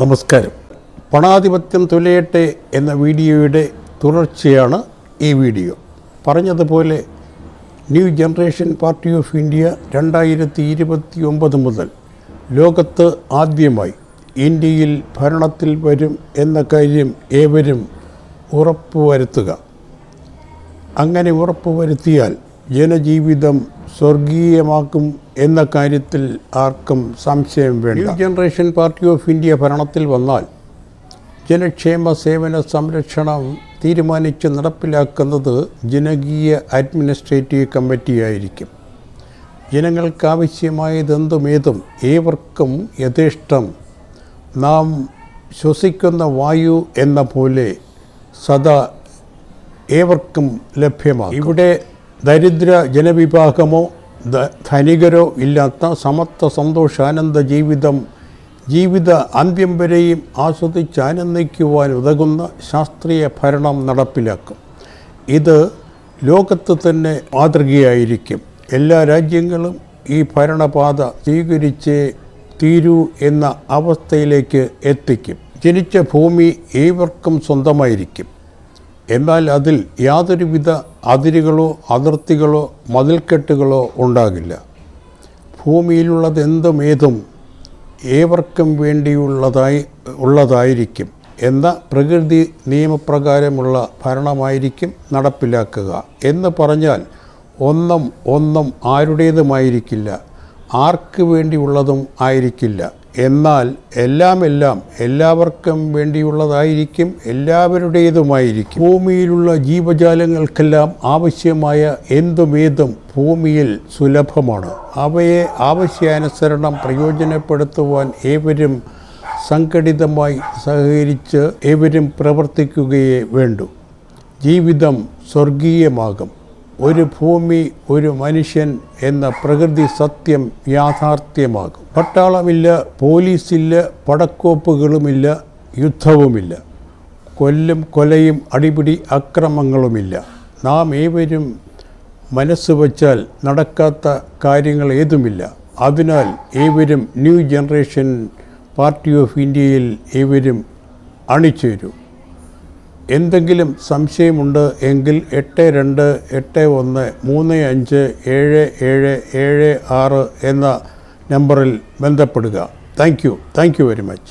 നമസ്കാരം. പണാധിപത്യം തുലയട്ടെ എന്ന വീഡിയോയുടെ തുടർച്ചയാണ് ഈ വീഡിയോ. പറഞ്ഞതുപോലെ new generation party of India 2029 മുതൽ ലോകത്ത് ആദ്യമായി ഇന്ത്യയിൽ ഭരണത്തിൽ വരും എന്ന കാര്യം ഏവരും ഉറപ്പുവരുത്തുക. അങ്ങനെ ഉറപ്പുവരുത്തിയാൽ ജനജീവിതം സ്വർഗീയമാക്കും എന്ന കാര്യത്തിൽ ആർക്കും സംശയം വേണ്ട. New generation party of India ഭരണത്തിൽ വന്നാൽ ജനക്ഷേമ സേവന സംരക്ഷണം തീരുമാനിച്ച് നടപ്പിലാക്കുന്നത് ജനകീയ അഡ്മിനിസ്ട്രേറ്റീവ് കമ്മിറ്റിയായിരിക്കും. ജനങ്ങൾക്കാവശ്യമായതെന്തുമേതും ഏവർക്കും യഥേഷ്ടം നാം ശ്വസിക്കുന്ന വായു എന്ന പോലെ സദാ ഏവർക്കും ലഭ്യമാകും. ഇവിടെ ദരിദ്ര ജനവിഭാഗമോ ധനികരോ ഇല്ലാത്ത സമത്വ സന്തോഷാനന്ദ ജീവിത അന്ത്യം വരെയും ആസ്വദിച്ചാനന്ദിക്കുവാൻ ഉതകുന്ന ശാസ്ത്രീയ ഭരണം നടപ്പിലാക്കും. ഇത് ലോകത്ത് തന്നെ മാതൃകയായിരിക്കും. എല്ലാ രാജ്യങ്ങളും ഈ ഭരണപാത സ്വീകരിച്ചേ തീരൂ എന്ന അവസ്ഥയിലേക്ക് എത്തിക്കും. ജനിച്ച ഭൂമി ഏവർക്കും സ്വന്തമായിരിക്കും. എന്നാൽ അതിൽ യാതൊരുവിധ അതിരുകളോ അതിർത്തികളോ മതിൽക്കെട്ടുകളോ ഉണ്ടാകില്ല. ഭൂമിയിലുള്ളതെന്തുമേതും ഏവർക്കും വേണ്ടിയുള്ളതായിരിക്കും എന്ന പ്രകൃതി നിയമപ്രകാരമുള്ള ഭരണമായിരിക്കും നടപ്പിലാക്കുക. എന്ന് പറഞ്ഞാൽ ഒന്നും ആരുടേതുമായിരിക്കില്ല, ആർക്ക് വേണ്ടിയുള്ളതും ആയിരിക്കില്ല. എന്നാൽ എല്ലാം എല്ലാവർക്കും വേണ്ടിയുള്ളതായിരിക്കും, എല്ലാവരുടേതുമായിരിക്കും. ഭൂമിയിലുള്ള ജീവജാലങ്ങൾക്കെല്ലാം ആവശ്യമായ എന്തുമേതും ഭൂമിയിൽ സുലഭമാണ്. അവയെ ആവശ്യാനുസരണം പ്രയോജനപ്പെടുത്തുവാൻ ഏവരും സംഘടിതമായി സഹകരിച്ച് ഏവരും പ്രവർത്തിക്കുകയേ വേണ്ടൂ. ജീവിതം സ്വർഗീയമാകും. ഒരു ഭൂമി, ഒരു മനുഷ്യൻ എന്ന പ്രകൃതി സത്യം യാഥാർത്ഥ്യമാകും. പട്ടാളമില്ല, പോലീസില്ല, പടക്കോപ്പുകളുമില്ല, യുദ്ധവുമില്ല, കൊലയും അടിപിടി അക്രമങ്ങളുമില്ല. നാം ഏവരും മനസ്സ് വച്ചാൽ നടക്കാത്ത കാര്യങ്ങൾ ഏതുമില്ല. അതിനാൽ ഏവരും ന്യൂ ജനറേഷൻ പാർട്ടി ഓഫ് ഇന്ത്യയിൽ ഏവരും അണിചേരൂ. എന്തെങ്കിലും സംശയമുണ്ട് എങ്കിൽ 8281357776 എന്ന നമ്പറിൽ ബന്ധപ്പെടുക. Thank you very much.